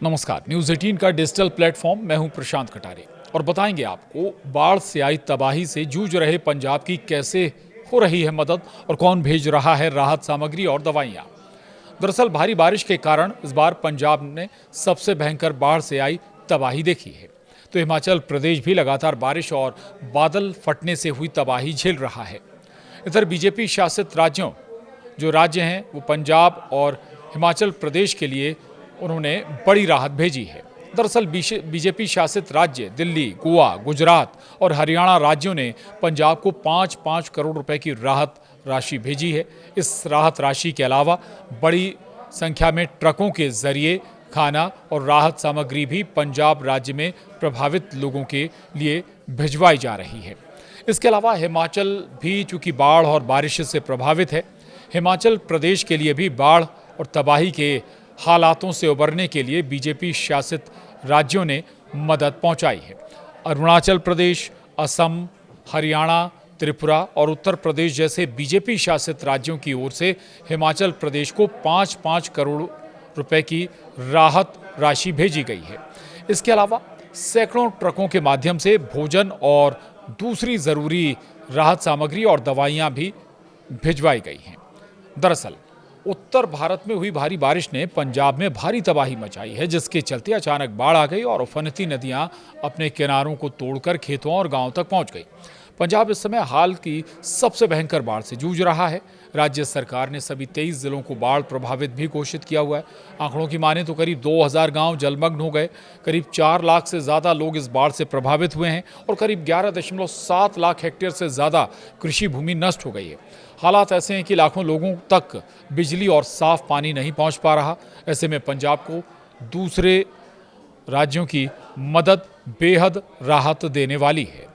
नमस्कार। न्यूज़ 18 का digital platform मैं हूं प्रशांत कटारे और बताएंगे आपको बाढ़ से आई तबाही से जूझ रहे पंजाब की कैसे हो रही है मदद और कौन भेज रहा है राहत सामग्री और दवाइयां। दरअसल भारी बारिश के कारण इस बार पंजाब ने सबसे भयंकर बाढ़ से आई तबाही देखी है। तो हिमाचल प्रदेश भी लगातार बारिश और बादल फटने से हुई तबाही झेल रहा है। इधर बीजेपी शासित राज्यों जो राज्य हैं वो पंजाब और हिमाचल प्रदेश के लिए उन्होंने बड़ी राहत भेजी है। दरअसल बीजेपी शासित राज्य दिल्ली, गोवा, गुजरात और हरियाणा राज्यों ने पंजाब को 5-5 करोड़ रुपए की राहत राशि भेजी है। इस राहत राशि के अलावा बड़ी संख्या में ट्रकों के जरिए खाना और राहत सामग्री भी पंजाब राज्य में प्रभावित लोगों के लिए भिजवाई जा रही है। इसके अलावा हिमाचल भी चूंकि बाढ़ और बारिश से प्रभावित है, हिमाचल प्रदेश के लिए भी बाढ़ और तबाही के हालातों से उबरने के लिए बीजेपी शासित राज्यों ने मदद पहुंचाई है। अरुणाचल प्रदेश, असम, हरियाणा, त्रिपुरा और उत्तर प्रदेश जैसे बीजेपी शासित राज्यों की ओर से हिमाचल प्रदेश को 5-5 करोड़ रुपए की राहत राशि भेजी गई है। इसके अलावा सैकड़ों ट्रकों के माध्यम से भोजन और दूसरी ज़रूरी राहत सामग्री और दवाइयां भी भिजवाई गई हैं। दरअसल उत्तर भारत में हुई भारी बारिश ने पंजाब में भारी तबाही मचाई है, जिसके चलते अचानक बाढ़ आ गई और उफनती नदियां अपने किनारों को तोड़कर खेतों और गांवों तक पहुंच गई। पंजाब इस समय हाल की सबसे भयंकर बाढ़ से जूझ रहा है। राज्य सरकार ने सभी 23 जिलों को बाढ़ प्रभावित भी घोषित किया हुआ है। आंकड़ों की माने तो करीब 2000 गांव जलमग्न हो गए, करीब 4 लाख से ज़्यादा लोग इस बाढ़ से प्रभावित हुए हैं और करीब 11.7 लाख हेक्टेयर से ज़्यादा कृषि भूमि नष्ट हो गई है। हालात ऐसे हैं कि लाखों लोगों तक बिजली और साफ पानी नहीं पहुंच पा रहा। ऐसे में पंजाब को दूसरे राज्यों की मदद बेहद राहत देने वाली है।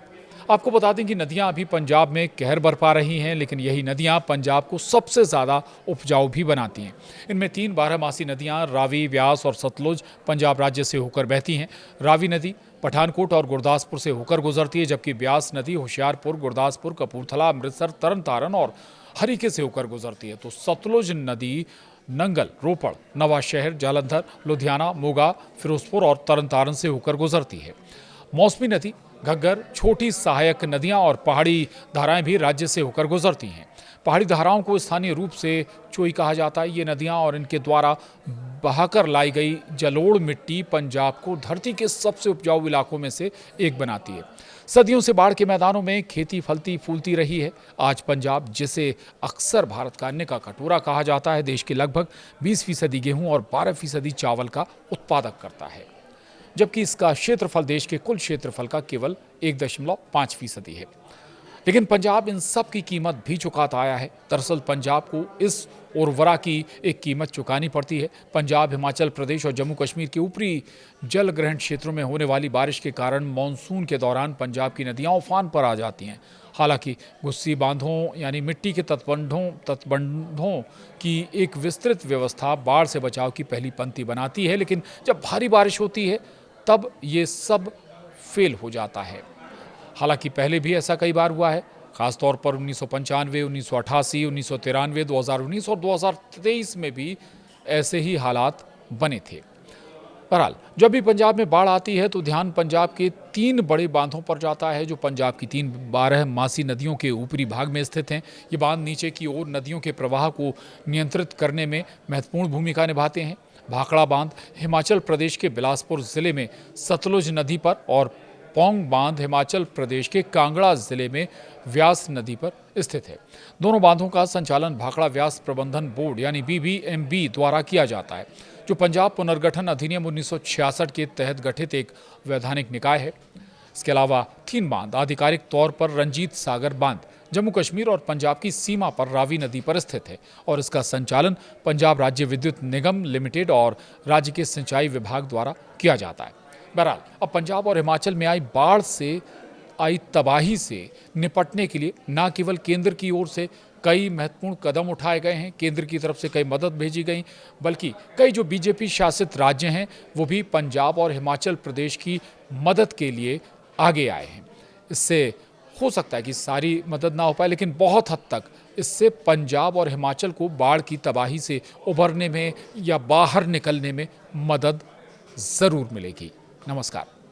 आपको बता दें कि नदियां अभी पंजाब में कहर बरपा रही हैं, लेकिन यही नदियां पंजाब को सबसे ज़्यादा उपजाऊ भी बनाती हैं। इनमें 3 बारहमासी नदियां रावी, व्यास और सतलुज पंजाब राज्य से होकर बहती हैं। रावी नदी पठानकोट और गुरदासपुर से होकर गुजरती है, जबकि ब्यास नदी होशियारपुर, गुरदासपुर, कपूरथला, अमृतसर, तरन तारन और हरीके से होकर गुजरती है। तो सतलुज नदी नंगल, रोपड़, नवा शहर, जालंधर, लुधियाना, मोगा, फिरोजपुर और तरन तारन से होकर गुजरती है। मौसमी नदी, घग्गर, छोटी सहायक नदियां और पहाड़ी धाराएं भी राज्य से होकर गुजरती हैं। पहाड़ी धाराओं को स्थानीय रूप से चोई कहा जाता है। ये नदियां और इनके द्वारा बहाकर लाई गई जलोढ़ मिट्टी पंजाब को धरती के सबसे उपजाऊ इलाकों में से एक बनाती है। सदियों से बाढ़ के मैदानों में खेती फलती फूलती रही है। आज पंजाब, जिसे अक्सर भारत का अन्न का कटोरा कहा जाता है, देश के लगभग 20% गेहूं और 12% चावल का उत्पादक करता है, जबकि इसका क्षेत्रफल देश के कुल क्षेत्रफल का केवल 1.5% है। लेकिन पंजाब इन सब की कीमत भी चुकाता आया है। दरअसल पंजाब को इस उर्वरा की एक कीमत चुकानी पड़ती है। पंजाब, हिमाचल प्रदेश और जम्मू कश्मीर के ऊपरी जल ग्रहण क्षेत्रों में होने वाली बारिश के कारण मानसून के दौरान पंजाब की नदियां उफान पर आ जाती हैं। हालांकि गुस्सी बांधों यानी मिट्टी के तटबंधों की एक विस्तृत व्यवस्था बाढ़ से बचाव की पहली पंक्ति बनाती है, लेकिन जब भारी बारिश होती है तब ये सब फेल हो जाता है। हालांकि पहले भी ऐसा कई बार हुआ है, खासतौर पर 1995, 1988, 1993, 2019 और 2023 में भी ऐसे ही हालात बने थे। बहरहाल जब भी पंजाब में बाढ़ आती है तो ध्यान पंजाब के 3 बड़े बांधों पर जाता है, जो पंजाब की 3 बारहमासी नदियों के ऊपरी भाग में स्थित हैं। ये बांध नीचे की ओर नदियों के प्रवाह को नियंत्रित करने में महत्वपूर्ण भूमिका निभाते हैं। भाखड़ा बांध हिमाचल प्रदेश के बिलासपुर जिले में सतलुज नदी पर और पौंग बांध हिमाचल प्रदेश के कांगड़ा जिले में व्यास नदी पर स्थित है। दोनों बांधों का संचालन भाखड़ा व्यास प्रबंधन बोर्ड यानी BBMB द्वारा किया जाता है, जो पंजाब पुनर्गठन अधिनियम 1966 के तहत गठित एक वैधानिक निकाय है। इसके अलावा 3 बांध आधिकारिक तौर पर रंजीत सागर बांध जम्मू कश्मीर और पंजाब की सीमा पर रावी नदी पर स्थित है और इसका संचालन पंजाब राज्य विद्युत निगम लिमिटेड और राज्य के सिंचाई विभाग द्वारा किया जाता है। बहरहाल अब पंजाब और हिमाचल में आई बाढ़ से आई तबाही से निपटने के लिए न केवल केंद्र की ओर से कई महत्वपूर्ण कदम उठाए गए हैं, केंद्र की तरफ से कई मदद भेजी गई, बल्कि कई जो बीजेपी शासित राज्य हैं वो भी पंजाब और हिमाचल प्रदेश की मदद के लिए आगे आए हैं। इससे हो सकता है कि सारी मदद ना हो पाए, लेकिन बहुत हद तक इससे पंजाब और हिमाचल को बाढ़ की तबाही से उभरने में या बाहर निकलने में मदद ज़रूर मिलेगी। नमस्कार।